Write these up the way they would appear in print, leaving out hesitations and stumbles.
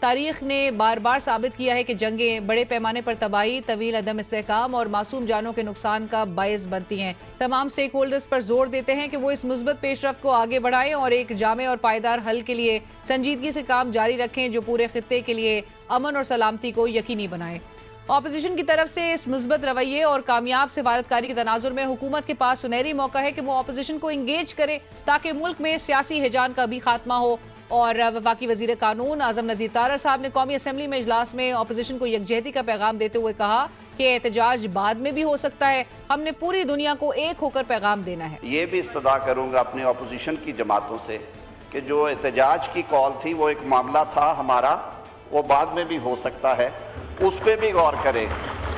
تاریخ نے بار بار ثابت کیا ہے کہ جنگیں بڑے پیمانے پر تباہی، طویل عدم استحکام اور معصوم جانوں کے نقصان کا باعث بنتی ہیں۔ تمام سٹیک ہولڈرز پر زور دیتے ہیں کہ وہ اس مثبت پیش رفت کو آگے بڑھائیں اور ایک جامع اور پائیدار حل کے لیے سنجیدگی سے کام جاری رکھیں جو پورے خطے کے لیے امن اور سلامتی کو یقینی بنائے۔ اپوزیشن کی طرف سے اس مثبت رویے اور کامیاب سفارتکاری کے تناظر میں حکومت کے پاس سنہری موقع ہے کہ وہ اپوزیشن کو انگیج کرے تاکہ ملک میں سیاسی ہیجان کا بھی خاتمہ ہو۔ اور وفاقی وزیر قانون اعظم نذیر طارر صاحب نے قومی اسمبلی میں اجلاس میں اپوزیشن کو یکجہتی کا پیغام دیتے ہوئے کہا کہ احتجاج بعد میں بھی ہو سکتا ہے، ہم نے پوری دنیا کو ایک ہو کر پیغام دینا ہے۔ یہ بھی استدعا کروں گا اپنے اپوزیشن کی جماعتوں سے کہ جو احتجاج کی کال تھی وہ ایک معاملہ تھا ہمارا، وہ بعد میں بھی ہو سکتا ہے، اس پہ بھی غور کرے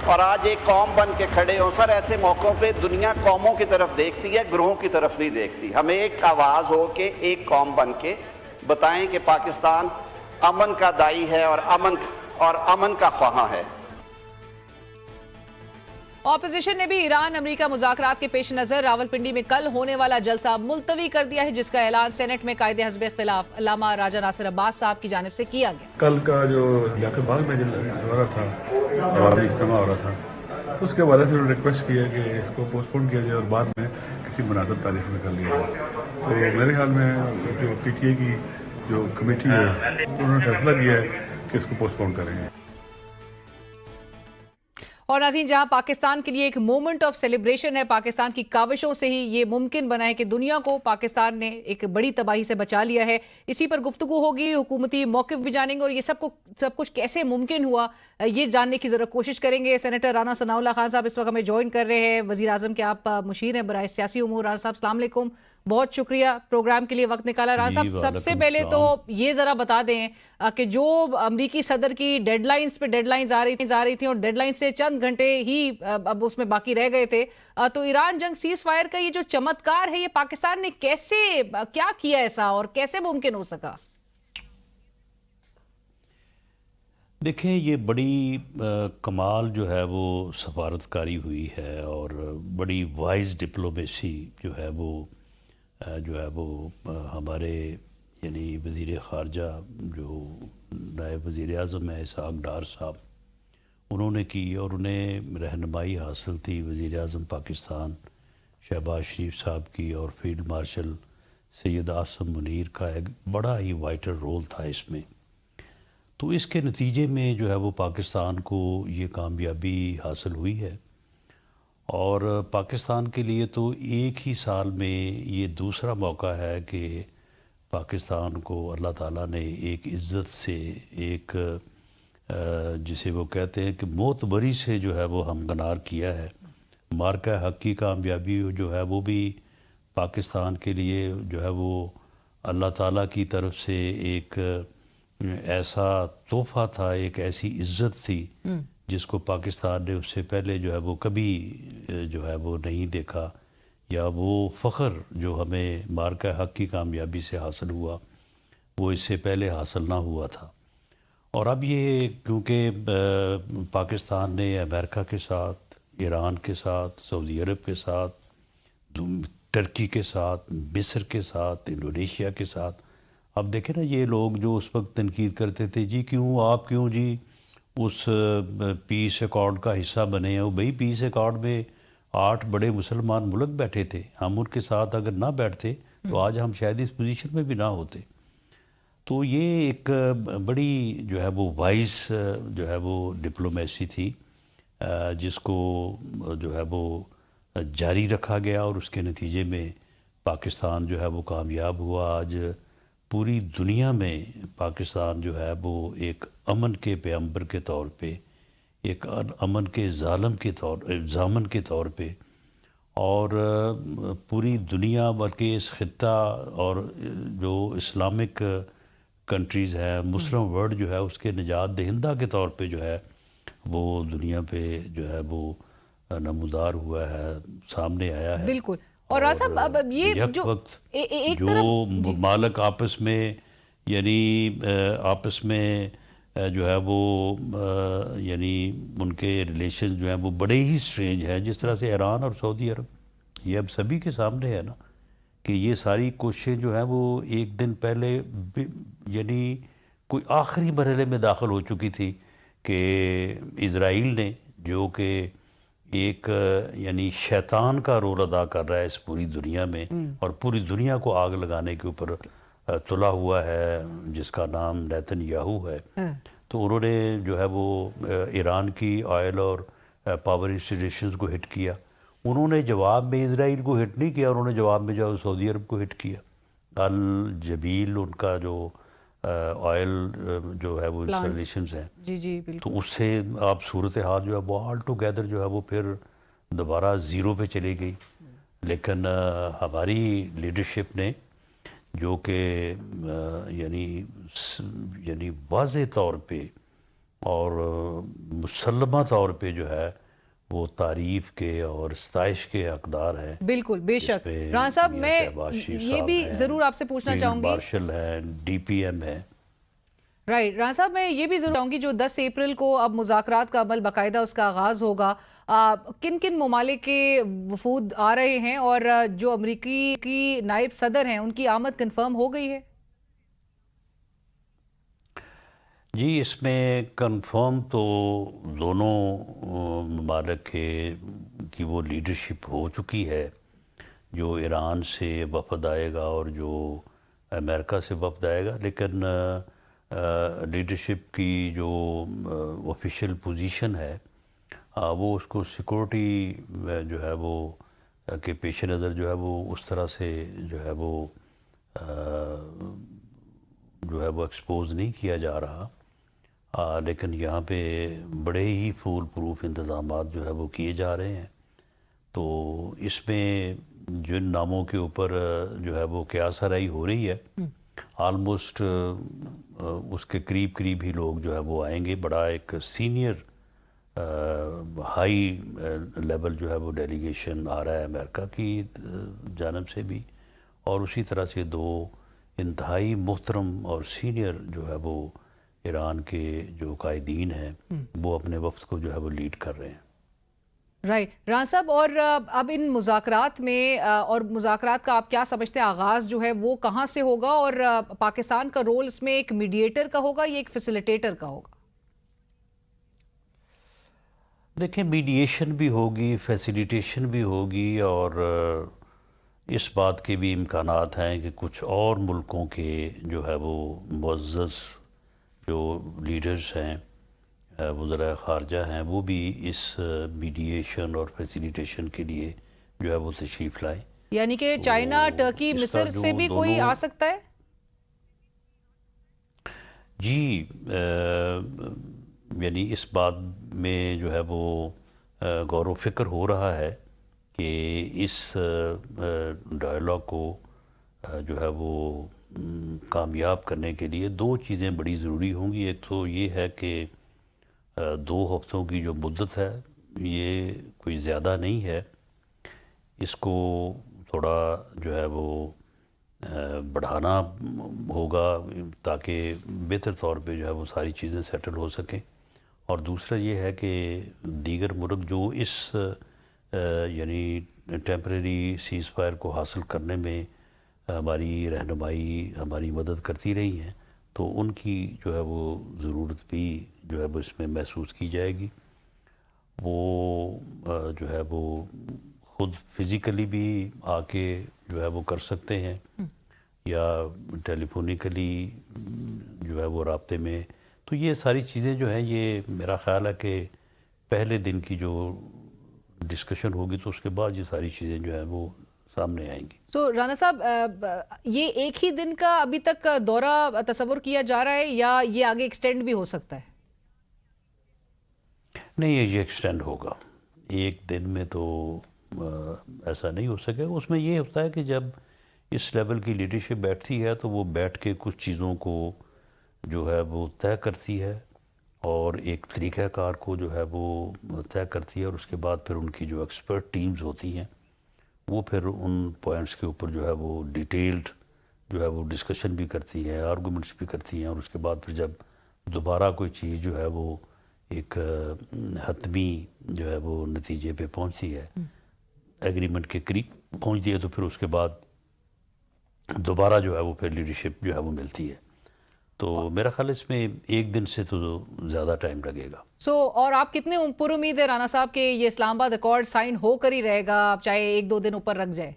اور آج ایک قوم بن کے کھڑے ہوں۔ سر ایسے موقعوں پہ دنیا قوموں کی طرف دیکھتی ہے، گروہوں کی طرف نہیں دیکھتی۔ ہمیں ایک آواز ہو کے ایک قوم بن کے بتائیں کہ پاکستان امن کا دائی ہے اور امن کا خواہاں ہے۔ اپوزیشن نے بھی ایران امریکہ مذاکرات کے پیش نظر راولپنڈی میں کل ہونے والا جلسہ ملتوی کر دیا ہے، جس کا اعلان سینٹ میں قائد حزب اختلاف علامہ راجہ ناصر عباس صاحب کی جانب سے کیا گیا۔ کل کا جو لیاقت باغ میں ہو رہا تھا، عوامی اجتماع ہو رہا تھا، اس کے حوالے سے انہوں نے ریکویسٹ کیا کہ اس کو پوسٹ پون کیا جائے اور بعد میں کسی مناسب تاریخ میں کر لیا جائے۔ تو میرے خیال میں جو پی ٹی اے کی جو کمیٹی ہے انہوں نے فیصلہ کیا ہے کہ اس کو پوسٹ پون کریں گے۔ اور ناظرین، جہاں پاکستان کے لیے ایک مومنٹ آف سیلیبریشن ہے، پاکستان کی کاوشوں سے ہی یہ ممکن بنا ہے کہ دنیا کو پاکستان نے ایک بڑی تباہی سے بچا لیا ہے۔ اسی پر گفتگو ہوگی، حکومتی موقف بھی جانیں گے اور یہ سب کچھ کیسے ممکن ہوا یہ جاننے کی ضرور کوشش کریں گے۔ سینیٹر رانا ثناء اللہ خان صاحب اس وقت ہمیں جوائن کر رہے ہیں، وزیر اعظم کے آپ مشیر ہیں برائے سیاسی امور۔ رانا صاحب السلام علیکم، بہت شکریہ پروگرام کے لیے وقت نکالا۔ رانا صاحب سب سے پہلے تو یہ ذرا بتا دیں کہ جو امریکی صدر کی ڈیڈ لائنز پہ ڈیڈ لائنز آ رہی تھیں اور ڈیڈ لائن سے چند گھنٹے ہی اب اس میں باقی رہ گئے تھے، تو ایران جنگ سیز فائر کا یہ جو چمتکار ہے یہ پاکستان نے کیسے کیا کیا ایسا اور کیسے ممکن ہو سکا؟ دیکھیں، یہ بڑی کمال جو ہے وہ سفارتکاری ہوئی ہے اور بڑی وائز ڈپلومیسی جو ہے وہ ہمارے یعنی وزیر خارجہ جو نائب وزیر اعظم ہے اسحاق ڈار صاحب انہوں نے کی، اور انہیں رہنمائی حاصل تھی وزیر اعظم پاکستان شہباز شریف صاحب کی، اور فیلڈ مارشل سید عاصم منیر کا ایک بڑا ہی وائٹل رول تھا اس میں۔ تو اس کے نتیجے میں جو ہے وہ پاکستان کو یہ کامیابی حاصل ہوئی ہے، اور پاکستان کے لیے تو ایک ہی سال میں یہ دوسرا موقع ہے کہ پاکستان کو اللہ تعالیٰ نے ایک عزت سے، ایک جسے وہ کہتے ہیں کہ معتبری سے جو ہے وہ ہمکنار کیا ہے۔ مارکہ حق کی کامیابی جو ہے وہ بھی پاکستان کے لیے جو ہے وہ اللہ تعالیٰ کی طرف سے ایک ایسا تحفہ تھا، ایک ایسی عزت تھی جس کو پاکستان نے اس سے پہلے جو ہے وہ کبھی جو ہے وہ نہیں دیکھا، یا وہ فخر جو ہمیں مارکہ حق کی کامیابی سے حاصل ہوا وہ اس سے پہلے حاصل نہ ہوا تھا۔ اور اب یہ کیونکہ پاکستان نے امریکہ کے ساتھ، ایران کے ساتھ، سعودی عرب کے ساتھ، ترکی کے ساتھ، مصر کے ساتھ، انڈونیشیا کے ساتھ، اب دیکھیں نا یہ لوگ جو اس وقت تنقید کرتے تھے جی آپ کیوں جی اس پیس ایکارڈ کا حصہ بنے ہیں، وہ بھئی پیس ایکارڈ میں 8 بڑے مسلمان ملک بیٹھے تھے، ہم ان کے ساتھ اگر نہ بیٹھتے تو آج ہم شاید اس پوزیشن میں بھی نہ ہوتے۔ تو یہ ایک بڑی جو ہے وہ وائز جو ہے وہ ڈپلومیسی تھی جس کو جو ہے وہ جاری رکھا گیا، اور اس کے نتیجے میں پاکستان جو ہے وہ کامیاب ہوا۔ آج پوری دنیا میں پاکستان جو ہے وہ ایک امن کے پیغمبر کے طور پہ، ایک امن کے ضامن کے طور پہ، اور پوری دنیا بلکہ اس خطہ اور جو اسلامک کنٹریز ہیں، مسلم ورلڈ جو ہے اس کے نجات دہندہ کے طور پہ جو ہے وہ دنیا پہ جو ہے وہ نمودار ہوا ہے، سامنے آیا ہے۔ بالکل۔ اور صاحب اب یہ جو ایک جو ممالک آپس میں یعنی آپس میں جو ہے وہ یعنی ان کے ریلیشن جو ہیں وہ بڑے ہی سٹرینج ہیں، جس طرح سے ایران اور سعودی عرب، یہ اب سبھی کے سامنے ہے نا کہ یہ ساری کوششیں جو ہیں وہ ایک دن پہلے یعنی کوئی آخری مرحلے میں داخل ہو چکی تھی کہ اسرائیل نے، جو کہ ایک یعنی شیطان کا رول ادا کر رہا ہے اس پوری دنیا میں، اور پوری دنیا کو آگ لگانے کے اوپر تلا ہوا ہے، جس کا نام نیتن یاہو ہے، تو انہوں نے جو ہے وہ ایران کی آئل اور پاور انسٹالیشنز کو ہٹ کیا. انہوں نے جواب میں اسرائیل کو ہٹ نہیں کیا، انہوں نے جواب میں جو سعودی عرب کو ہٹ کیا. الجبیل ان کا جو آئل جو ہے وہ انسٹالیشنز ہیں، جی جی بالکل. تو اس سے آپ صورتحال جو ہے وہ آل ٹوگیدر جو ہے وہ پھر دوبارہ زیرو پہ چلی گئی. لیکن ہماری لیڈرشپ نے جو کہ یعنی واضح طور پہ اور مسلمہ طور پہ جو ہے وہ تعریف کے اور ستائش کے حقدار ہیں. بالکل بے شک. رانا صاحب میں یہ بھی ضرور آپ سے پوچھنا چاہوں گی، مارشل ہے، ڈی پی ایم ہے. رائٹ رانا صاحب میں یہ بھی ضرور چاہوں گی، جو 10 اپریل کو اب مذاکرات کا عمل باقاعدہ اس کا آغاز ہوگا، کن کن ممالک کے وفود آ رہے ہیں، اور جو امریکی کی نائب صدر ہیں ان کی آمد کنفرم ہو گئی ہے؟ جی اس میں کنفرم تو دونوں ممالک کی وہ لیڈرشپ ہو چکی ہے. جو ایران سے وفد آئے گا اور جو امریکہ سے وفد آئے گا، لیکن لیڈرشپ کی جو آفیشیل پوزیشن ہے وہ اس کو سیکورٹی جو ہے وہ کے پیش نظر جو ہے وہ اس طرح سے جو ہے وہ ایکسپوز نہیں کیا جا رہا. لیکن یہاں پہ بڑے ہی فول پروف انتظامات جو ہے وہ کیے جا رہے ہیں. تو اس میں جن ناموں کے اوپر جو ہے وہ قیاس آرائی ہو رہی ہے، آلموسٹ اس کے قریب ہی لوگ جو ہے وہ آئیں گے. بڑا ایک سینئر ہائی لیول جو ہے وہ ڈیلیگیشن آ رہا ہے امریکہ کی جانب سے بھی، اور اسی طرح سے 2 انتہائی محترم اور سینئر جو ہے وہ ایران کے جو قائدین ہیں وہ اپنے وفد کو جو ہے وہ لیڈ کر رہے ہیں. رائٹ رانا صاحب، اور اب ان مذاکرات میں اور مذاکرات کا آپ کیا سمجھتے ہیں آغاز جو ہے وہ کہاں سے ہوگا، اور پاکستان کا رول اس میں ایک میڈیٹر کا ہوگا یا ایک فیسیلیٹیٹر کا ہوگا؟ دیکھیں میڈیشن بھی ہوگی، فیسیلیٹیشن بھی ہوگی، اور اس بات کے بھی امکانات ہیں کہ کچھ اور ملکوں کے جو ہے وہ معزز جو لیڈرز ہیں، وزراء خارجہ ہیں، وہ بھی اس میڈیشن اور فیسیلیٹیشن کے لیے جو ہے وہ تشریف لائیں. یعنی کہ چائنا، ٹرکی، اس کا مصر جو سے بھی کوئی آ سکتا ہے؟ جی یعنی اس بات میں جو ہے وہ غور و فکر ہو رہا ہے کہ اس ڈائلاگ کو جو ہے وہ کامیاب کرنے کے لیے 2 چیزیں بڑی ضروری ہوں گی. ایک تو یہ ہے کہ 2 ہفتوں کی جو مدت ہے یہ کوئی زیادہ نہیں ہے، اس کو تھوڑا جو ہے وہ بڑھانا ہوگا تاکہ بہتر طور پہ جو ہے وہ ساری چیزیں سیٹل ہو سکیں. اور دوسرا یہ ہے کہ دیگر ملک جو اس یعنی ٹیمپریری سیز فائر کو حاصل کرنے میں ہماری رہنمائی، ہماری مدد کرتی رہی ہیں، تو ان کی جو ہے وہ ضرورت بھی جو ہے وہ اس میں محسوس کی جائے گی. وہ جو ہے وہ خود فزیکلی بھی آ کے جو ہے وہ کر سکتے ہیں، یا ٹیلی فونیکلی جو ہے وہ رابطے میں. تو یہ ساری چیزیں جو ہیں، یہ میرا خیال ہے کہ پہلے دن کی جو ڈسکشن ہوگی تو اس کے بعد یہ ساری چیزیں جو ہیں وہ سامنے آئیں گی. سو رانا صاحب، یہ ایک ہی دن کا ابھی تک دورہ تصور کیا جا رہا ہے یا یہ آگے ایکسٹینڈ بھی ہو سکتا ہے؟ نہیں، یہ ایکسٹینڈ ہوگا. ایک دن میں تو ایسا نہیں ہو سکے. اس میں یہ ہوتا ہے کہ جب اس لیول کی لیڈرشپ بیٹھتی ہے تو وہ بیٹھ کے کچھ چیزوں کو جو ہے وہ طے کرتی ہے، اور ایک طریقہ کار کو جو ہے وہ طے کرتی ہے، اور اس کے بعد پھر ان کی جو ایکسپرٹ ٹیمز ہوتی ہیں وہ پھر ان پوائنٹس کے اوپر جو ہے وہ ڈیٹیلڈ جو ہے وہ ڈسکشن بھی کرتی ہیں، آرگومنٹس بھی کرتی ہیں. اور اس کے بعد پھر جب دوبارہ کوئی چیز جو ہے وہ ایک حتمی جو ہے وہ نتیجے پہ پہنچتی ہے، ایگریمنٹ کے قریب پہنچتی ہے، تو پھر اس کے بعد دوبارہ جو ہے وہ پھر لیڈرشپ جو ہے وہ ملتی ہے. تو میرا خیال اس میں ایک دن سے تو زیادہ ٹائم لگے گا. اور آپ کتنے پر امید ہے رانا صاحب کہ یہ اسلام آباد ایکارڈ سائن ہو کر ہی رہے گا، آپ چاہے ایک دو دن اوپر رکھ جائے؟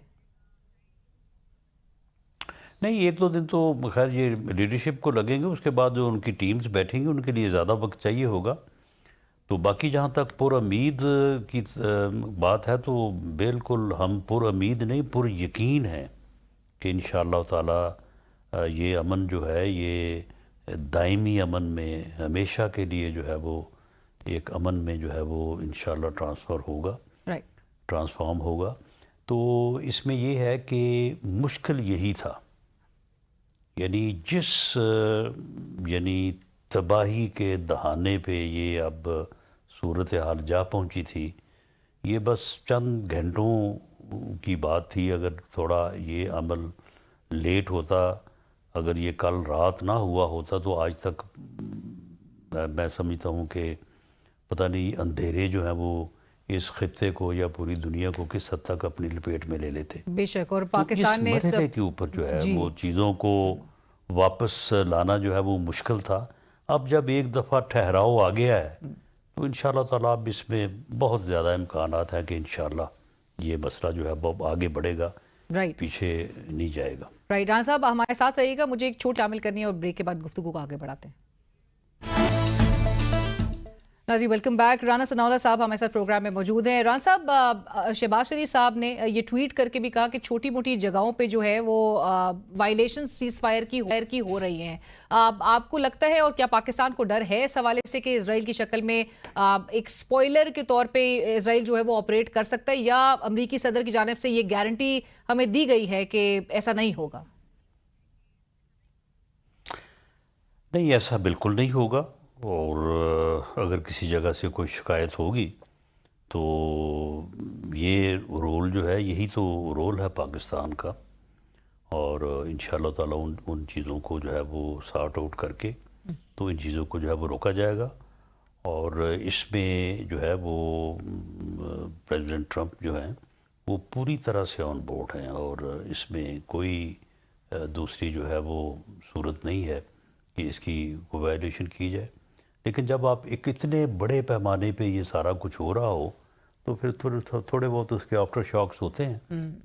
نہیں، ایک دو دن تو خیر یہ لیڈرشپ کو لگیں گے، اس کے بعد جو ان کی ٹیمز بیٹھیں گے ان کے لیے زیادہ وقت چاہیے ہوگا. تو باقی جہاں تک پر امید کی بات ہے تو بالکل ہم پر امید نہیں، پر یقین ہیں کہ انشاءاللہ تعالی یہ امن جو ہے یہ دائمی امن میں ہمیشہ کے لیے جو ہے وہ ایک امن میں جو ہے وہ انشاءاللہ ٹرانسفر ہوگا، ٹرانسفارم ہوگا. تو اس میں یہ ہے کہ مشکل یہی تھا، یعنی تباہی کے دہانے پہ یہ اب صورتحال جا پہنچی تھی. یہ بس چند گھنٹوں کی بات تھی. اگر تھوڑا یہ عمل لیٹ ہوتا، اگر یہ کل رات نہ ہوا ہوتا تو آج تک میں سمجھتا ہوں کہ پتہ نہیں اندھیرے جو ہیں وہ اس خطے کو یا پوری دنیا کو کس حد تک اپنی لپیٹ میں لے لیتے. بے شک. اور پاکستان نے اس مرحلے کے اوپر جو ہے وہ چیزوں کو واپس لانا جو ہے وہ مشکل تھا. اب جب ایک دفعہ ٹھہراؤ آ گیا ہے تو انشاءاللہ تعالیٰ اب اس میں بہت زیادہ امکانات ہیں کہ انشاءاللہ یہ مسئلہ جو ہے وہ آگے بڑھے گا، پیچھے نہیں جائے گا. رانا صاحب ہمارے ساتھ رہیے گا، مجھے ایک چھوٹ شامل کرنی ہے اور بریک کے بعد گفتگو کو آگے بڑھاتے ہیں. ناظرین ویلکم بیک. رانا ثناء اللہ صاحب ہمارے ساتھ پروگرام میں موجود ہیں. رانا صاحب، شہباز شریف صاحب نے یہ ٹویٹ کر کے بھی کہا کہ چھوٹی موٹی جگہوں پہ جو ہے وہ وائلیشن سیز فائر کی ہو رہی ہیں. آپ کو لگتا ہے اور کیا پاکستان کو ڈر ہے اس حوالے سے کہ اسرائیل کی شکل میں ایک سپوائلر کے طور پہ اسرائیل جو ہے وہ آپریٹ کر سکتا ہے، یا امریکی صدر کی جانب سے یہ گارنٹی ہمیں دی گئی ہے کہ ایسا نہیں ہوگا؟ نہیں، ایسا بالکل نہیں ہوگا. اور اگر کسی جگہ سے کوئی شکایت ہوگی تو یہ رول جو ہے یہی تو رول ہے پاکستان کا، اور انشاءاللہ تعالیٰ ان چیزوں کو جو ہے وہ سارٹ آؤٹ کر کے تو ان چیزوں کو جو ہے وہ روکا جائے گا. اور اس میں جو ہے وہ پریزیڈنٹ ٹرمپ جو ہیں وہ پوری طرح سے آن بورڈ ہیں، اور اس میں کوئی دوسری جو ہے وہ صورت نہیں ہے کہ اس کی کوئی وائلیشن کی جائے. لیکن جب آپ ایک اتنے بڑے پیمانے پہ یہ سارا کچھ ہو رہا ہو تو پھر تھوڑے بہت اس کے آفٹر شاکس ہوتے ہیں،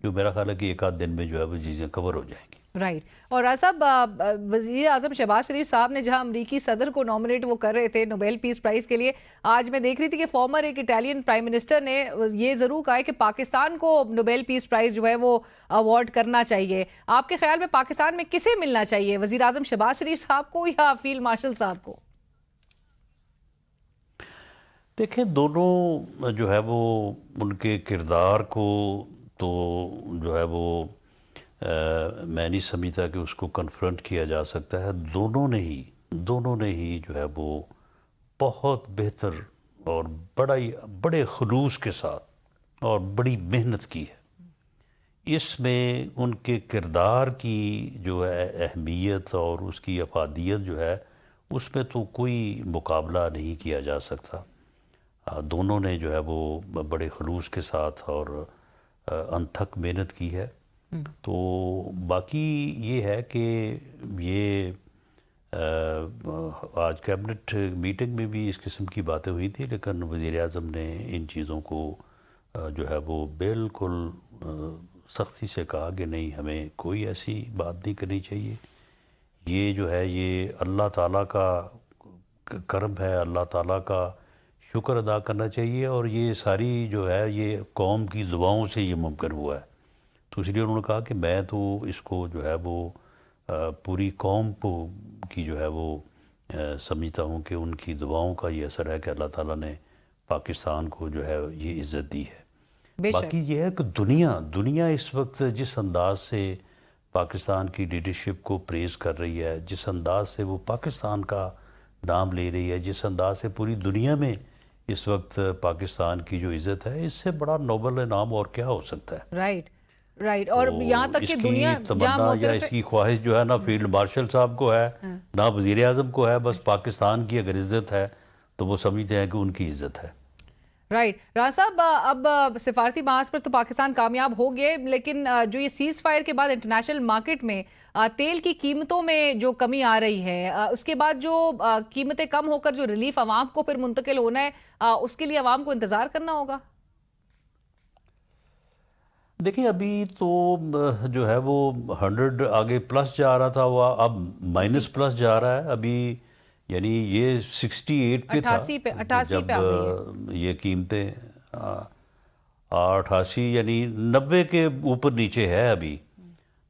جو میرا خیال ہے کہ ایک آدھ دن میں جو ہے وہ چیزیں کور ہو جائیں گی. رائٹ. اور صاحب، وزیر اعظم شہباز شریف صاحب نے جہاں امریکی صدر کو نامنیٹ وہ کر رہے تھے نوبیل پیس پرائز کے لیے، آج میں دیکھ رہی تھی کہ فارمر ایک اٹالین پرائم منسٹر نے یہ ضرور کہا ہے کہ پاکستان کو نوبیل پیس پرائز جو ہے وہ ایوارڈ کرنا چاہیے. آپ کے خیال میں پاکستان میں کسے ملنا چاہیے، وزیر اعظم شہباز شریف صاحب کو یا فیلڈ مارشل صاحب کو؟ دیکھیں، دونوں جو ہے وہ ان کے کردار کو تو جو ہے وہ میں نہیں سمجھتا کہ اس کو کنفرنٹ کیا جا سکتا ہے. دونوں نے ہی جو ہے وہ بہت بہتر اور بڑے خلوص کے ساتھ اور بڑی محنت کی ہے. اس میں ان کے کردار کی جو ہے اہمیت اور اس کی افادیت جو ہے اس میں تو کوئی مقابلہ نہیں کیا جا سکتا. دونوں نے جو ہے وہ بڑے خلوص کے ساتھ اور انتھک محنت کی ہے. تو باقی یہ ہے کہ یہ آج کیبنٹ میٹنگ میں بھی اس قسم کی باتیں ہوئی تھی، لیکن وزیر اعظم نے ان چیزوں کو جو ہے وہ بالکل سختی سے کہا کہ نہیں، ہمیں کوئی ایسی بات نہیں کرنی چاہیے. یہ جو ہے یہ اللہ تعالیٰ کا کرم ہے، اللہ تعالیٰ کا شکر ادا کرنا چاہیے، اور یہ ساری جو ہے یہ قوم کی دعاؤں سے یہ ممکن ہوا ہے. تو اس لیے انہوں نے کہا کہ میں تو اس کو جو ہے وہ پوری قوم کی جو ہے وہ سمجھتا ہوں کہ ان کی دعاؤں کا یہ اثر ہے کہ اللہ تعالیٰ نے پاکستان کو جو ہے یہ عزت دی ہے. باقی یہ ہے کہ دنیا اس وقت جس انداز سے پاکستان کی لیڈرشپ کو پریز کر رہی ہے، جس انداز سے وہ پاکستان کا نام لے رہی ہے، جس انداز سے پوری دنیا میں اس وقت پاکستان کی جو عزت ہے، اس سے بڑا نوبل انعام اور کیا ہو سکتا ہے. رائٹ. اور یہاں تک کہ دنیا تمنا یا اس کی خواہش جو ہے نہ فیلڈ مارشل صاحب کو ہے نہ وزیر اعظم کو ہے، بس پاکستان کی اگر عزت ہے تو وہ سمجھتے ہیں کہ ان کی عزت ہے. رائٹ راز صاحب، اب سفارتی محاذ پر تو پاکستان کامیاب ہو گئے، لیکن جو یہ سیز فائر کے بعد انٹرنیشنل مارکیٹ میں تیل کی قیمتوں میں جو کمی آ رہی ہے، اس کے بعد جو قیمتیں کم ہو کر جو ریلیف عوام کو پھر منتقل ہونا ہے، اس کے لیے عوام کو انتظار کرنا ہوگا؟ دیکھیں ابھی تو جو ہے وہ 100 آگے پلس جا رہا تھا، وہ اب مائنس پلس جا رہا ہے ابھی، یعنی یہ 68 پہ تھا 88 پہ آ گئی ہے۔ جب یہ قیمتیں 88 یعنی 90 کے اوپر نیچے ہے ابھی۔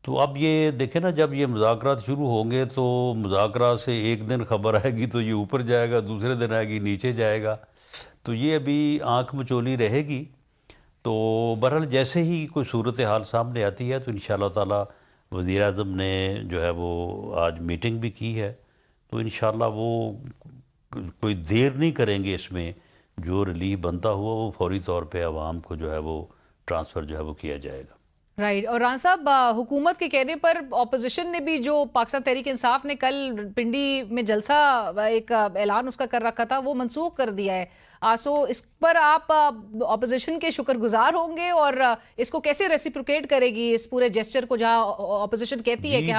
تو اب یہ دیکھیں نا، جب یہ مذاکرات شروع ہوں گے تو مذاکرات سے ایک دن خبر آئے گی تو یہ اوپر جائے گا، دوسرے دن آئے گی نیچے جائے گا، تو یہ ابھی آنکھ مچولی رہے گی۔ تو بہرحال جیسے ہی کوئی صورتحال سامنے آتی ہے تو انشاءاللہ تعالی وزیر اعظم نے جو ہے وہ آج میٹنگ بھی کی ہے، تو انشاءاللہ وہ کوئی دیر نہیں کریں گے اس میں، جو ریلیف بنتا ہوا وہ فوری طور پہ عوام کو جو ہے وہ ٹرانسفر جو ہے وہ کیا جائے گا۔ رائٹ، اور ران صاحب، حکومت کے کہنے پر اپوزیشن نے بھی، جو پاکستان تحریک انصاف نے کل پنڈی میں جلسہ ایک اعلان اس کا کر رکھا تھا، وہ منسوخ کر دیا ہے۔ سو اس پر آپ اپوزیشن کے شکر گزار ہوں گے، اور اس کو کیسے ریسیپروکیٹ کرے گی اس پورے جیسچر کو، جہاں اپوزیشن کہتی ہے کہ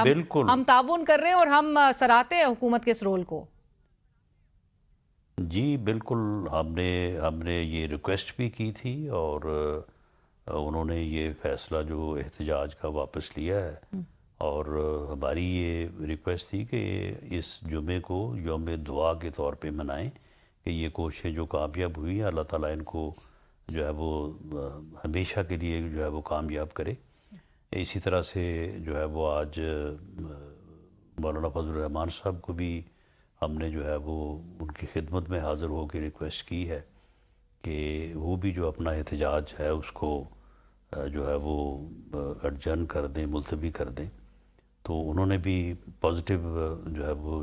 ہم تعاون کر رہے ہیں اور ہم سراہتے ہیں حکومت کے اس رول کو؟ جی بالکل، ہم نے یہ ریکویسٹ بھی کی تھی، اور انہوں نے یہ فیصلہ جو احتجاج کا واپس لیا ہے، اور ہماری یہ ریکویسٹ تھی کہ اس جمعے کو یوم دعا کے طور پہ منائیں، کہ یہ کوششیں جو کامیاب ہوئی ہیں اللہ تعالیٰ ان کو جو ہے وہ ہمیشہ کے لیے جو ہے وہ کامیاب کرے۔ اسی طرح سے جو ہے وہ آج مولانا فضل الرحمان صاحب کو بھی ہم نے جو ہے وہ ان کی خدمت میں حاضر ہو کے ریکویسٹ کی ہے کہ وہ بھی جو اپنا احتجاج ہے اس کو جو ہے وہ ایڈجرن کر دیں، ملتوی کر دیں۔ تو انہوں نے بھی پازیٹیو جو ہے وہ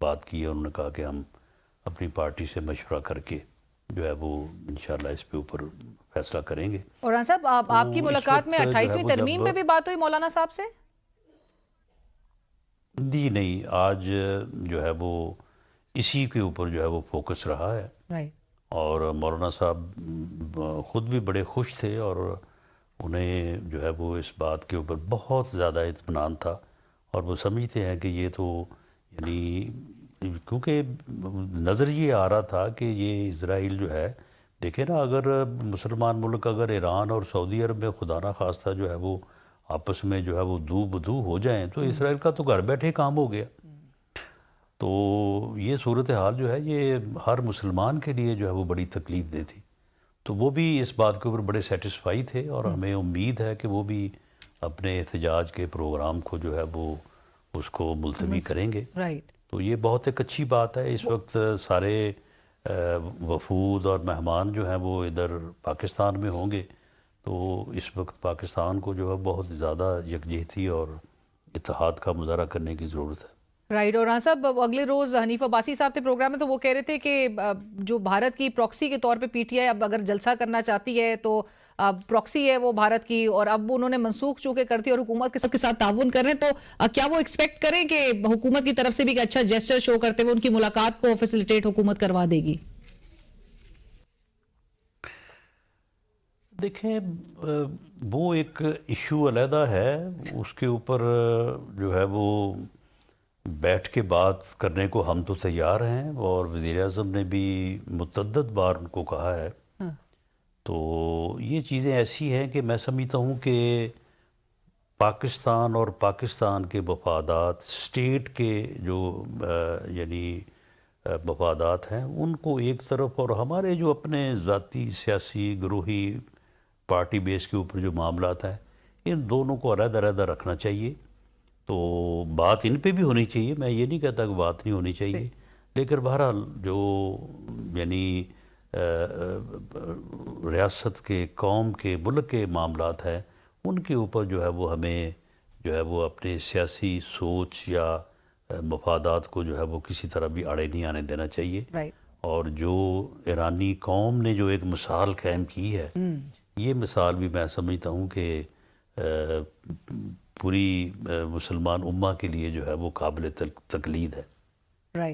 بات کی ہے، انہوں نے کہا کہ ہم اپنی پارٹی سے مشورہ کر کے جو ہے وہ انشاءاللہ اس پہ اوپر فیصلہ کریں گے۔ اور ران صاحب، آپ کی ملاقات میں 28ویں ترمیم میں بھی بات ہوئی مولانا صاحب سے؟ جی نہیں، آج جو ہے وہ اسی کے اوپر جو ہے وہ فوکس رہا ہے، اور مولانا صاحب خود بھی بڑے خوش تھے، اور انہیں جو ہے وہ اس بات کے اوپر بہت زیادہ اطمینان تھا، اور وہ سمجھتے ہیں کہ یہ تو یعنی کیونکہ نظر یہ آ رہا تھا کہ یہ اسرائیل جو ہے، دیکھیں نا، اگر مسلمان ملک اگر ایران اور سعودی عرب میں خدا نہ خواستہ جو ہے وہ آپس میں جو ہے وہ دو بدو ہو جائیں تو اسرائیل کا تو گھر بیٹھے کام ہو گیا۔ تو یہ صورتحال جو ہے یہ ہر مسلمان کے لیے جو ہے وہ بڑی تکلیف دہ تھی، تو وہ بھی اس بات کے اوپر بڑے سیٹسفائی تھے، اور ہمیں امید ہے کہ وہ بھی اپنے احتجاج کے پروگرام کو جو ہے وہ اس کو ملتوی کریں گے۔ تو یہ بہت ایک اچھی بات ہے۔ اس وقت سارے وفود اور مہمان جو ہیں وہ ادھر پاکستان میں ہوں گے، تو اس وقت پاکستان کو جو ہے بہت زیادہ یکجہتی اور اتحاد کا مظاہرہ کرنے کی ضرورت ہے۔ رائٹ، اور صاحب اگلے روز حنیف عباسی صاحب تھے پروگرام میں، تو وہ کہہ رہے تھے کہ جو بھارت کی پراکسی کے طور پہ پی ٹی آئی اب اگر جلسہ کرنا چاہتی ہے تو پراکسی ہے وہ بھارت کی، اور اب انہوں نے منسوخ چونکہ کرتی اور حکومت کے ساتھ تعاون کر رہے ہیں، تو کیا وہ ایکسپیکٹ کریں کہ حکومت کی طرف سے بھی اچھا جیسچر شو کرتے ہوئے ان کی ملاقات کو فیسیلیٹیٹ حکومت کروا دے گی؟ دیکھیں وہ ایک ایشو علیحدہ ہے، اس کے اوپر جو ہے وہ بیٹھ کے بات کرنے کو ہم تو تیار ہیں، اور وزیر اعظم نے بھی متعدد بار ان کو کہا ہے۔ تو یہ چیزیں ایسی ہیں کہ میں سمجھتا ہوں کہ پاکستان اور پاکستان کے مفادات، اسٹیٹ کے جو یعنی مفادات ہیں ان کو ایک طرف، اور ہمارے جو اپنے ذاتی سیاسی گروہی پارٹی بیس کے اوپر جو معاملات ہیں ان دونوں کو علیحدہ علیحدہ رکھنا چاہیے۔ تو بات ان پہ بھی ہونی چاہیے، میں یہ نہیں کہتا کہ بات نہیں ہونی چاہیے، لیکن بہرحال جو یعنی ریاست کے، قوم کے، ملک کے معاملات ہیں ان کے اوپر جو ہے وہ ہمیں جو ہے وہ اپنے سیاسی سوچ یا مفادات کو جو ہے وہ کسی طرح بھی آڑے نہیں آنے دینا چاہیے۔ اور جو ایرانی قوم نے جو ایک مثال قائم کی ہے، یہ مثال بھی میں سمجھتا ہوں کہ پوری مسلمان امہ کے لیے جو ہے وہ قابل تقلید ہے۔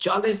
40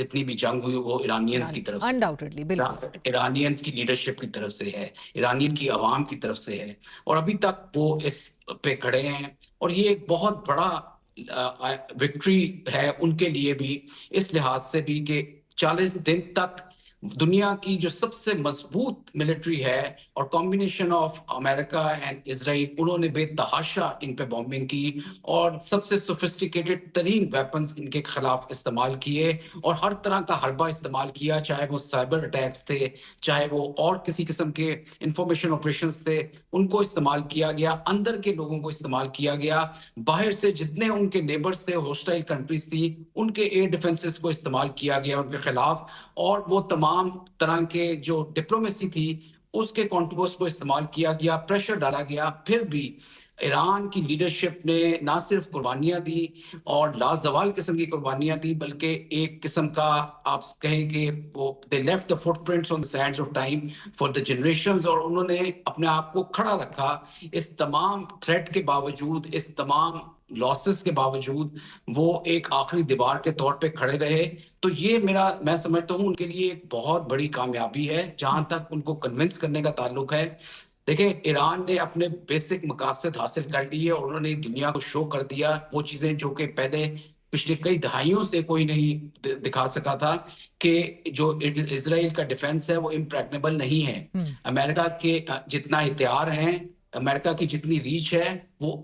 جتنی بھی جنگ ہوئی وہ ایرانینز کی طرف سے، Undoubtedly, بالکل. ایرانینز کی لیڈرشپ کی طرف سے ہے، ایرانین کی عوام کی طرف سے ہے، اور ابھی تک وہ اس پہ کھڑے ہیں، اور یہ ایک بہت بڑا وکٹری ہے ان کے لیے بھی، اس لحاظ سے بھی کہ 40 دن تک دنیا کی جو سب سے مضبوط ملٹری ہے اور combination of America and Israel, انہوں نے بے تحاشا ان پہ بامبنگ کی اور سب سے سوفسٹیکیٹڈ ترین ویپنز ان کے خلاف استعمال کیے، اور ہر طرح کا حربہ استعمال کیا، چاہے وہ سائبر اٹیکس تھے، چاہے وہ اور کسی قسم کے انفارمیشن آپریشنز تھے، ان کو استعمال کیا گیا، اندر کے لوگوں کو استعمال کیا گیا، باہر سے جتنے ان کے نیبرز تھے، ہوسٹائل کنٹریز تھی، ان کے ایئر ڈیفنسز کو استعمال کیا گیا ان کے خلاف، اور وہ تمام طرح کے جو ڈپلومیسی تھی اس کے کنٹرولز کو استعمال کیا گیا، پریشر ڈالا گیا، پھر بھی ایران کی لیڈرشپ نے نہ صرف قربانیاں دی اور لازوال قسم کی قربانیاں دی، بلکہ ایک قسم کا آپ کہیں کہ وہ they left the footprints on the sands of time for the generations، اور انہوں نے اپنے آپ کو کھڑا رکھا اس تمام تھریٹ کے باوجود، اس تمام لاسز کے باوجود، وہ ایک آخری دیوار کے طور پہ کھڑے رہے. تو یہ میں سمجھتا ہوں ان کے لیے ایک بہت بڑی کامیابی ہے جہاں تک ان کو کنونس کرنے کا تعلق ہے. دیکھیں ایران نے اپنے بیسک مقاصد حاصل کر لیے اور انہوں نے دنیا کو شو کر دیا وہ چیزیں جو کہ پہلے پچھلے کئی دہائیوں سے کوئی نہیں دکھا سکا تھا، کہ جو اسرائیل کا ڈیفنس ہے وہ امپریگنیبل نہیں ہے، امریکہ کے جتنا ہتھیار ہیں، امریکہ کی جتنی ریچ ہے وہ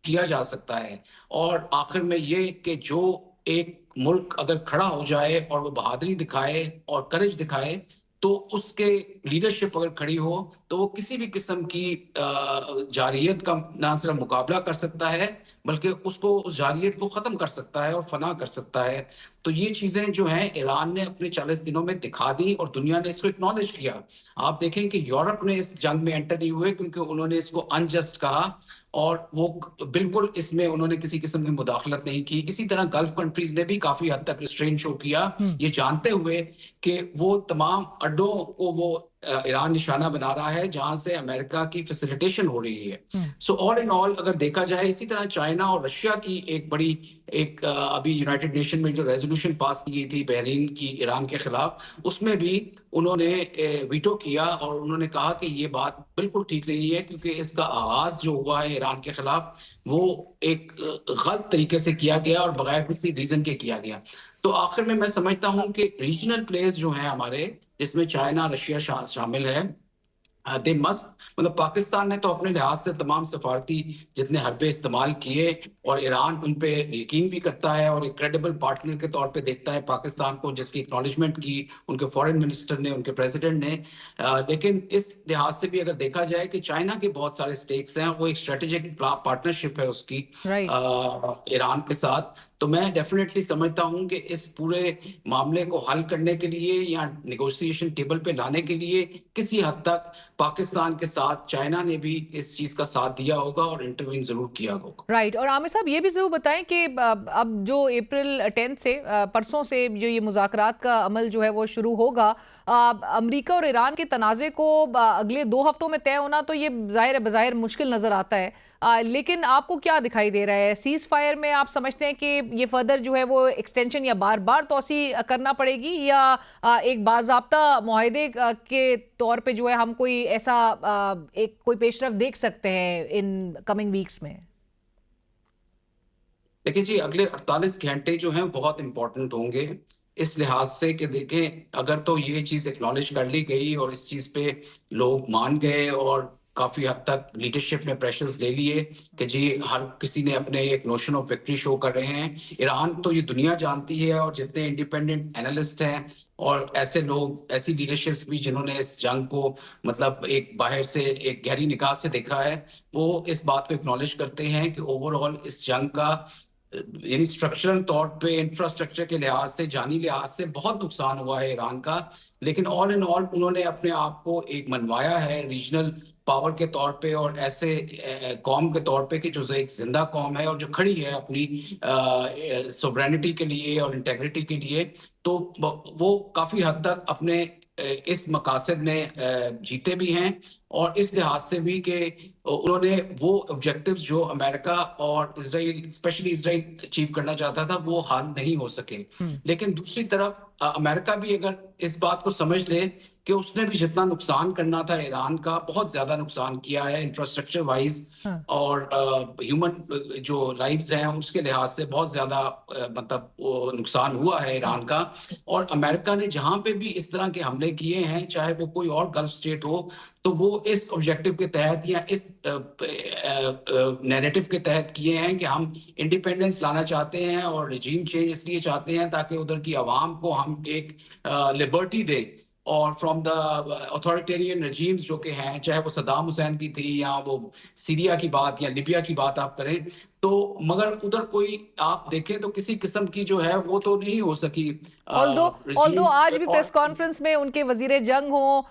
کیا جا سکتا ہے. اور آخر میں یہ کہ جو ایک ملک اگر کھڑا ہو جائے اور وہ بہادری دکھائے اور کرج دکھائے، تو اس کے لیڈرشپ اگر کھڑی ہو تو وہ کسی بھی قسم کی جارحیت کا نہ صرف مقابلہ کر سکتا ہے بلکہ اس جارحیت کو ختم کر سکتا ہے اور فنا کر سکتا ہے. تو یہ چیزیں جو ہیں ایران نے اپنے 40 دنوں میں دکھا دی اور دنیا نے اس کو اکنالج کیا. آپ دیکھیں کہ یورپ نے اس جنگ میں انٹر نہیں ہوئے کیونکہ انہوں نے اس کو انجسٹ کہا اور وہ بالکل اس میں انہوں نے کسی قسم کی مداخلت نہیں کی. اسی طرح گلف کنٹریز نے بھی کافی حد تک ریسٹرین شو کیا، یہ جانتے ہوئے کہ وہ تمام اڈوں کو وہ ایران نشانہ بنا رہا ہے جہاں سے امریکہ کی فیسیلیٹیشن ہو رہی ہے. سو آل ان آل اگر دیکھا جائے، اسی طرح چائنا اور رشیا کی ایک بڑی ابھی یونائٹڈ نیشن میں جو ریزولوشن پاس کی گئی تھی بحرین کی ایران کے خلاف، اس میں بھی انہوں نے ویٹو کیا اور انہوں نے کہا کہ یہ بات بالکل ٹھیک نہیں ہے، کیونکہ اس کا آغاز جو ہوا ہے ایران کے خلاف وہ ایک غلط طریقے سے کیا گیا اور بغیر کسی ریزن کے کیا گیا. تو آخر میں سمجھتا ہوں کہ ریجنل پلیئرز جو ہیں ہمارے، جس میں چائنا رشیا شامل ہے، دے مسٹ، مطلب پاکستان نے تو اپنے لحاظ سے تمام سفارتی جتنے حربے استعمال کیے اور ایران ان پہ یقین بھی کرتا ہے اور ایک کریڈیبل پارٹنر کے طور پہ دیکھتا ہے پاکستان کو، جس کی اکنالجمنٹ کی ان کے فارن منسٹر نے، ان کے پریزیڈنٹ نے. لیکن اس لحاظ سے بھی اگر دیکھا جائے کہ چائنا کے بہت سارے سٹیکس ہیں، وہ ایک اسٹریٹجک پارٹنرشپ ہے اس کی ایران کے ساتھ. تو میں ڈیفینیٹلی سمجھتا ہوں کہ اس پورے معاملے کو حل کرنے کے لیے یا نیگوشیشن ٹیبل پہ لانے کے لیے کسی حد تک پاکستان کے ساتھ چائنا نے بھی اس چیز کا ساتھ دیا ہوگا اور انٹروین ضرور کیا ہوگا. رائٹ. اور عامر صاحب یہ بھی ضرور بتائیں کہ اب جو اپریل 10 سے پرسوں سے جو یہ مذاکرات کا عمل جو ہے وہ شروع ہوگا، امریکہ اور ایران کے تنازع کو اگلے 2 ہفتوں میں طے ہونا تو یہ ظاہر بظاہر مشکل نظر آتا ہے، لیکن آپ کو کیا دکھائی دے رہا ہے؟ سیز فائر میں آپ سمجھتے ہیں کہ یہ فردر جو ہے وہ ایکسٹینشن یا بار بار توسیع کرنا پڑے گی، یا ایک باضابطہ معاہدے کے طور پہ جو ہے ہم کوئی ایسا کوئی پیش رفت دیکھ سکتے ہیں ان کمنگ ویکس میں؟ دیکھیں جی، اگلے 48 گھنٹے جو ہیں بہت امپورٹنٹ ہوں گے اس لحاظ سے کہ دیکھیں اگر تو یہ چیز ایکنالج کر لی گئی اور اس چیز پہ لوگ مان گئے اور کافی حد تک لیڈرشپ نے پریشرز لے لیے کہ جی ہر کسی نے اپنے ایک نوشن آف وکٹری شو کر رہے ہیں. ایران تو یہ دنیا جانتی ہے اور جتنے انڈیپینڈنٹ اینالسٹ ہیں اور ایسے لوگ، ایسی لیڈرشپس بھی جنہوں نے اس جنگ کو مطلب ایک باہر سے ایک گہری نگاہ سے دیکھا ہے، وہ اس بات کو ایکنالج کرتے ہیں کہ اوور آل اس جنگ کا یعنی اسٹرکچرل طور پہ انفراسٹرکچر کے لحاظ سے، جانی لحاظ سے بہت نقصان ہوا ہے ایران کا. لیکن آل ان آل انہوں نے اپنے آپ کو ایک منوایا ہے ریجنل پاور کے طور پہ اور ایسے قوم کے طور پہ کہ جو ایک زندہ قوم ہے اور جو کھڑی ہے اپنی سوورینٹی کے لیے اور انٹیگریٹی کے لیے. تو وہ کافی حد تک اپنے اس مقاصد میں جیتے بھی ہیں اور اس لحاظ سے بھی کہ انہوں نے وہ آبجیکٹیوز جو امریکہ اور اسرائیل اسپیشلی اسرائیل اچیو کرنا چاہتا تھا وہ حل نہیں ہو سکے. لیکن دوسری طرف امریکہ بھی اگر اس بات کو سمجھ لے کہ اس نے بھی جتنا نقصان کرنا تھا ایران کا بہت زیادہ نقصان کیا ہے انفراسٹرکچر وائز اور ہیومن جو لائفز ہیں اس کے لحاظ سے بہت زیادہ مطلب نقصان ہوا ہے ایران کا. اور امریکہ نے جہاں پہ بھی اس طرح کے حملے کیے ہیں چاہے وہ کوئی اور گلف اسٹیٹ ہو تو وہ اس آبجیکٹو کے تحت یا اس نیریٹو کے تحت کیے ہیں کہ ہم انڈیپینڈنس لانا چاہتے ہیں اور رجیم چینج اس لیے چاہتے ہیں تاکہ ادھر کی عوام کو ہم ایک لبرٹی دیں اور فرام دا اتھارٹیرین رجیمز جو کہ ہیں چاہے وہ صدام حسین کی تھی یا وہ سیریا کی بات یا لیبیا کی بات آپ کریں تو مگر ادھر کوئی آپ دیکھیں تو کسی قسم کی جو ہے وہ تو نہیں ہو سکی. although آج بھی پریس کانفرنس میں ان کے وزیر جنگ ہوں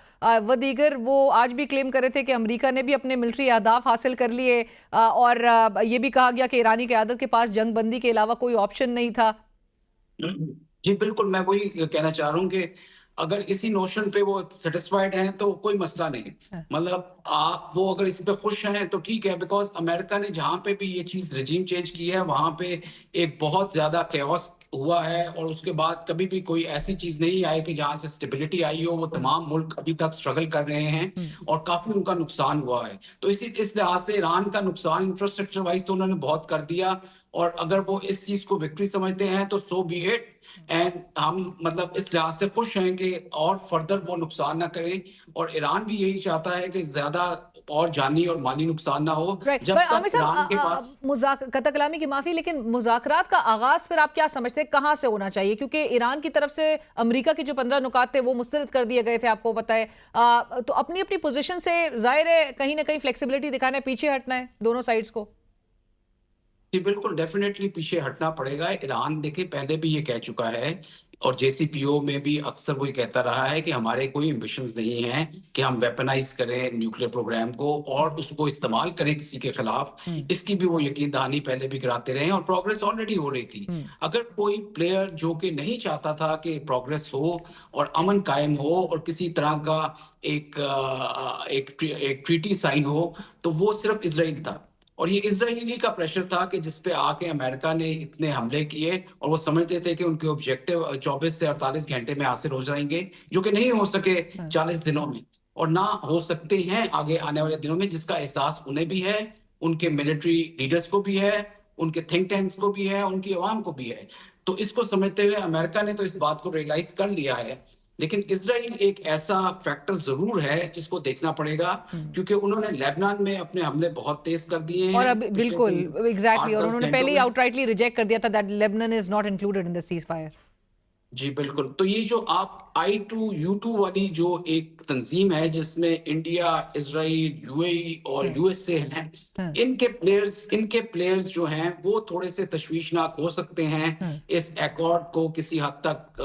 و دیگر وہ آج بھی کلیم کرے تھے کہ امریکہ نے بھی اپنے ملٹری اہداف حاصل کر لیے اور یہ بھی کہا گیا کہ ایرانی قیادت کے پاس جنگ بندی کے علاوہ کوئی آپشن نہیں تھا. جی بالکل میں وہی کہنا چاہ رہا ہوں کہ اگر اسی نوشن پہ وہ سیٹسفائیڈ ہیں تو کوئی مسئلہ نہیں. مطلب آپ وہ اگر اس پہ خوش ہیں تو ٹھیک ہے بیکاز امریکہ نے جہاں پہ بھی یہ چیز رجیم چینج کی ہے وہاں پہ ایک بہت زیادہ کیوس ہوا ہے اور اس کے بعد کبھی بھی کوئی ایسی چیز نہیں آئی کہ جہاں سے اسٹیبلٹی آئی ہو. وہ تمام ملک ابھی تک اسٹرگل کر رہے ہیں اور کافی ان کا نقصان ہوا ہے. تو اس لحاظ سے ایران کا نقصان انفراسٹرکچر وائز تو انہوں نے بہت کر دیا اور اگر وہ اس چیز کو وکٹری سمجھتے ہیں تو سو بی اٹ. اینڈ ہم مطلب اس لحاظ سے خوش ہیں کہ اور فردر وہ نقصان نہ کریں اور ایران بھی یہی چاہتا ہے کہ زیادہ اور جانی اور مالی نقصان نہ ہو. جب تک ایران کے پاس قطع کلامی کی معافی لیکن مذاکرات کا آغاز پھر آپ کیا سمجھتے ہیں کہاں سے ہونا چاہیے کیونکہ ایران کی طرف سے امریکہ کے جو 15 نکات تھے وہ مسترد کر دیے گئے تھے آپ کو پتہ ہے تو اپنی اپنی پوزیشن سے ظاہر ہے کہیں نہ کہیں فلیکسیبلٹی دکھانا ہے پیچھے ہٹنا ہے دونوں سائڈز کو. جی بالکل ڈیفینیٹلی پیچھے ہٹنا پڑے گا. ایران دیکھیں پہلے بھی یہ کہہ چکا ہے اور جے سی پی او میں بھی اکثر وہی کہتا رہا ہے کہ ہمارے کوئی ایمبیشنز نہیں ہیں کہ ہم ویپنائز کریں نیوکلیر پروگرام کو اور اس کو استعمال کریں کسی کے خلاف. اس کی بھی وہ یقین دہانی پہلے بھی کراتے رہے اور پروگریس آلریڈی ہو رہی تھی. اگر کوئی پلیئر جو کہ نہیں چاہتا تھا کہ پروگریس ہو اور امن قائم ہو اور کسی طرح کا ایک ٹریٹی سائن ہو تو وہ صرف اسرائیل تھا اور یہ اسرائیلی کا پریشر تھا کہ جس پہ آ کے امریکہ نے اتنے حملے کیے اور وہ سمجھتے تھے کہ ان کے آبجیکٹو 24 سے 48 گھنٹے میں حاصل ہو جائیں گے جو کہ نہیں ہو سکے 40 دنوں میں اور نہ ہو سکتے ہیں آگے آنے والے دنوں میں جس کا احساس انہیں بھی ہے ان کے ملٹری لیڈرز کو بھی ہے ان کے تھنک ٹینکس کو بھی ہے ان کی عوام کو بھی ہے. تو اس کو سمجھتے ہوئے امریکہ نے تو اس بات کو ریئلائز کر لیا ہے لیکن اسرائیل ایک ایسا فیکٹر ضرور ہے جس کو دیکھنا پڑے گا کیونکہ انہوں نے لیبنان میں اپنے حملے بہت تیز کر دیے ہیں اور اب بالکل ایگزیکٹلی اور انہوں نے پہلے ہی آؤٹ رائٹلی ریجیکٹ کر دیا تھا that Lebanon is not included in the ceasefire. جی بالکل. تو یہ جو آپ I2U2 والی جو ایک تنظیم ہے جس میں انڈیا اسرائیل یو اے ای اور یو ایس اے ہیں ان کے پلیئرز جو ہیں وہ تھوڑے سے تشویشناک ہو سکتے ہیں اس ایکارڈ کو کسی حد تک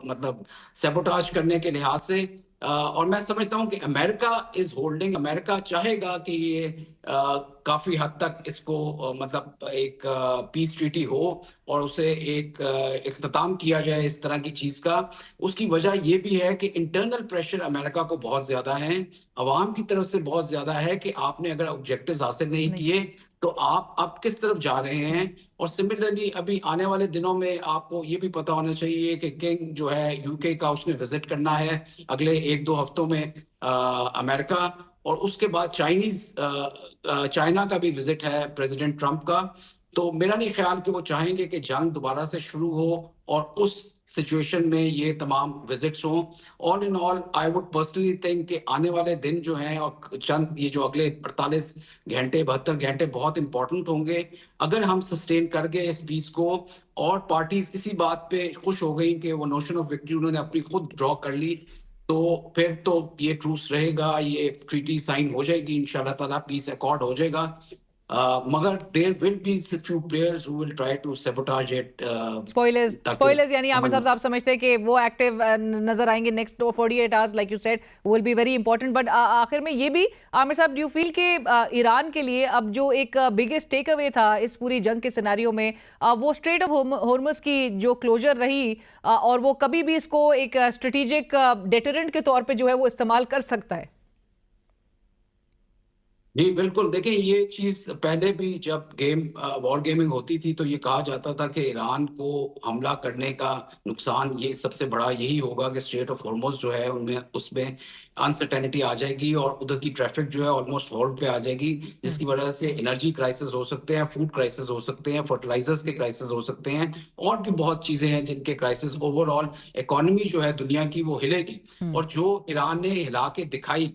مطلب سیبوٹاج کرنے کے لحاظ سے. اور میں سمجھتا ہوں کہ امریکہ چاہے گا کہ یہ کافی حد تک اس کو مطلب ایک پیس ٹریٹی ہو اور اسے ایک اختتام کیا جائے اس طرح کی چیز کا. اس کی وجہ یہ بھی ہے کہ انٹرنل پریشر امریکہ کو بہت زیادہ ہے عوام کی طرف سے بہت زیادہ ہے کہ آپ نے اگر آبجیکٹیوز حاصل نہیں کیے تو آپ کس طرف جا رہے ہیں. اور سملرلی ابھی آنے والے دنوں میں آپ کو یہ بھی پتا ہونا چاہیے کہ کنگ جو ہے یو کے کا اس نے وزٹ کرنا ہے اگلے 1-2 ہفتوں میں امریکہ اور اس کے بعد چائنا کا بھی وزٹ ہے پریزیڈنٹ ٹرمپ کا. تو میرا نہیں خیال کہ وہ چاہیں گے کہ جنگ دوبارہ سے شروع ہو اور اس سچویشن میں یہ تمام وزٹس ہوں. آل ان آل آئی وڈ پرسنلی تھنک کہ آنے والے دن جو ہیں اور چند یہ جو اگلے 48 گھنٹے 72 گھنٹے بہت امپورٹنٹ ہوں گے اگر ہم سسٹین کر گئے اس پیس کو اور پارٹیز اسی بات پہ خوش ہو گئی کہ وہ نوشن آف وکٹری انہوں نے اپنی خود ڈرا کر لی تو پھر تو یہ ٹروس رہے گا یہ ٹریٹی سائن ہو جائے گی انشاءاللہ تعالیٰ پیس ایکارڈ ہو جائے گا. مگر there will be few players who will try to sabotage it. Spoilers یعنی عامر صاحب آپ سمجھتے ہیں کہ وہ ایکٹیو نظر آئیں گے next 48 hours like you said will be very important. But آخر میں یہ بھی عامر صاحب do you feel کہ ایران کے لیے اب جو ایک biggest ٹیک اوے تھا اس پوری جنگ کے سیناریو میں وہ اسٹریٹ آف ہورمز کی جو کلوجر رہی اور وہ کبھی بھی اس کو ایک اسٹریٹجک ڈیٹرنٹ کے طور پہ جو ہے وہ استعمال کر سکتا ہے؟ جی بالکل، دیکھیں یہ چیز پہلے بھی جب وار گیمنگ ہوتی تھی تو یہ کہا جاتا تھا کہ ایران کو حملہ کرنے کا نقصان یہ سب سے بڑا یہی ہوگا کہ اسٹریٹ آف ہارموز جو ہے اس میں انسرٹینٹی آ جائے گی اور ادھر کی ٹریفک جو ہے آلموسٹ ہالٹ پہ آ جائے گی، جس کی وجہ سے انرجی کرائسس ہو سکتے ہیں، فوڈ کرائسس ہو سکتے ہیں، فرٹیلائزرز کے کرائسس ہو سکتے ہیں، اور بھی بہت چیزیں ہیں جن کے کرائسس، اوور آل اکانومی جو ہے دنیا کی وہ ہلے گی۔ اور جو ایران نے ہلا کے دکھائی،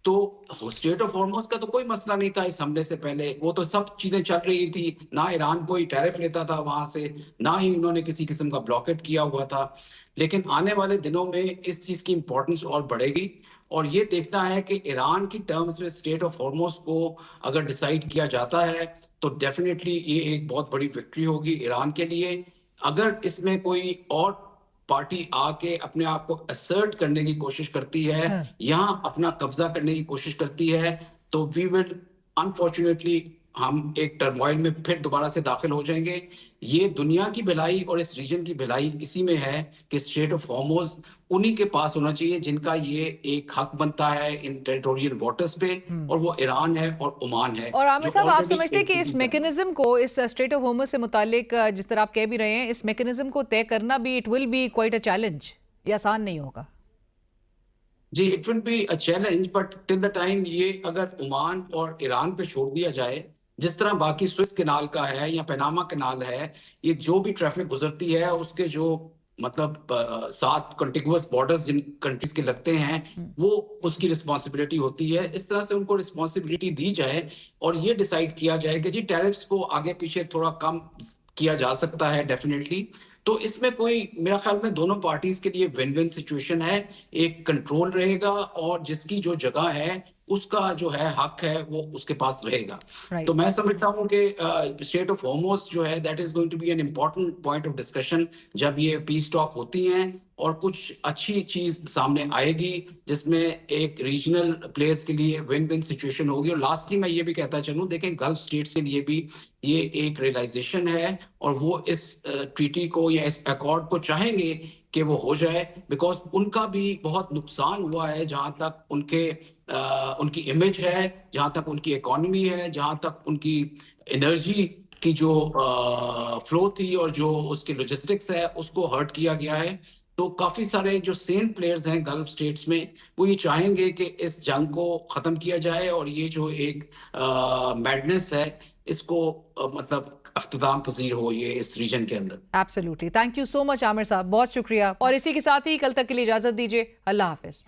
تو اسٹریٹ آف ہارموز کا تو کوئی مسئلہ نہیں تھا اس حملے سے پہلے، وہ تو سب چیزیں چل رہی تھی، نہ ایران کوئی ٹیرف لیتا تھا وہاں سے، نہ ہی انہوں نے کسی قسم کا بلاکٹ کیا ہوا تھا۔ لیکن آنے والے دنوں میں اس چیز کی امپورٹنس اور بڑھے گی، اور یہ دیکھنا ہے کہ ایران کی ٹرمز میں اسٹریٹ آف ہارموز کو اگر ڈیسائیڈ کیا جاتا ہے تو ڈیفینیٹلی یہ ایک بہت بڑی وکٹری ہوگی ایران کے لیے۔ اگر اس میں کوئی اور پارٹی آ کے اپنے آپ کو اسرٹ کرنے کی کوشش کرتی ہے، یہاں اپنا قبضہ کرنے کی کوشش کرتی ہے، تو وی ول انفارچونیٹلی ہم ایک ٹرموائل میں پھر دوبارہ سے داخل ہو جائیں گے۔ یہ دنیا کی بھلائی اور اس ریجن کی بھلائی اسی میں ہے کہ اسٹریٹ آف ہارموز انہی کے پاس ہونا چاہیے جن کا یہ ایک حق بنتا ہے ان ٹیریٹوریل واٹرز پہ، اور وہ ایران ہے اور عمان ہے۔ اور عامر جو صاحب، آپ already سمجھتے ہیں کہ اس میکنزم کو، اس اسٹریٹ آف ہارموز سے متعلق جس طرح آپ کہہ بھی رہے ہیں، اس میکنزم کو طے کرنا بھی it will be quite a challenge, یہ آسان نہیں ہوگا؟ جی it will be a challenge, but till the time یہ اگر عمان اور ایران پہ چھوڑ دیا جائے، جس طرح باقی سوئس کینال کا ہے یا پیناما کینال ہے، یہ جو بھی ٹریفک گزرتی ہے اس کے جو مطلب 7 کنٹیگوس بارڈرز جن کنٹریز کے لگتے ہیں، وہ اس کی رسپانسبلٹی ہوتی ہے۔ اس طرح سے ان کو رسپانسبلٹی دی جائے اور یہ ڈیسائیڈ کیا جائے کہ جی ٹیرفز کو آگے پیچھے تھوڑا کم کیا جا سکتا ہے ڈیفینیٹلی، تو اس میں کوئی میرا خیال میں دونوں پارٹیز کے لیے ون ون سچویشن ہے، ایک کنٹرول رہے گا اور جس کی جو جگہ ہے اس کا جو ہے حق ہے وہ اس کے پاس رہے گا۔ تو میں سمجھتا ہوں کہ اسٹریٹ آف ہارموز جو ہے that is going to be an important point of discussion جب یہ پیس ٹاک ہوتی ہیں، اور کچھ اچھی چیز سامنے آئے گی جس میں ایک ریجنل پلیئرز کے لیے ون ون سچویشن ہوگی۔ اور لاسٹلی میں یہ بھی کہتا چلوں، دیکھیں گلف اسٹیٹس کے لیے بھی یہ ایک ریئلائزیشن ہے، اور وہ اس ٹریٹی کو یا اس ایکارڈ کو چاہیں گے کہ وہ ہو جائے، بیکاز ان کا بھی بہت نقصان ہوا ہے، جہاں تک ان کی امیج ہے، جہاں تک ان کی اکانومی ہے، جہاں تک ان کی انرجی کی جو فلو تھی اور جو اس کی لاجسٹکس ہے اس کو ہرٹ کیا گیا ہے۔ تو کافی سارے جو سین پلیئرز ہیں گلف اسٹیٹس میں، وہ یہ چاہیں گے کہ اس جنگ کو ختم کیا جائے اور یہ جو ایک میڈنس ہے اس کو مطلب اختتام پذیر ہو یہ اس ریجن کے اندر۔ ایبسلیوٹلی، تھینک یو سو مچ عامر صاحب، بہت شکریہ، اور اسی کے ساتھ ہی کل تک کے لیے اجازت دیجیے، اللہ حافظ۔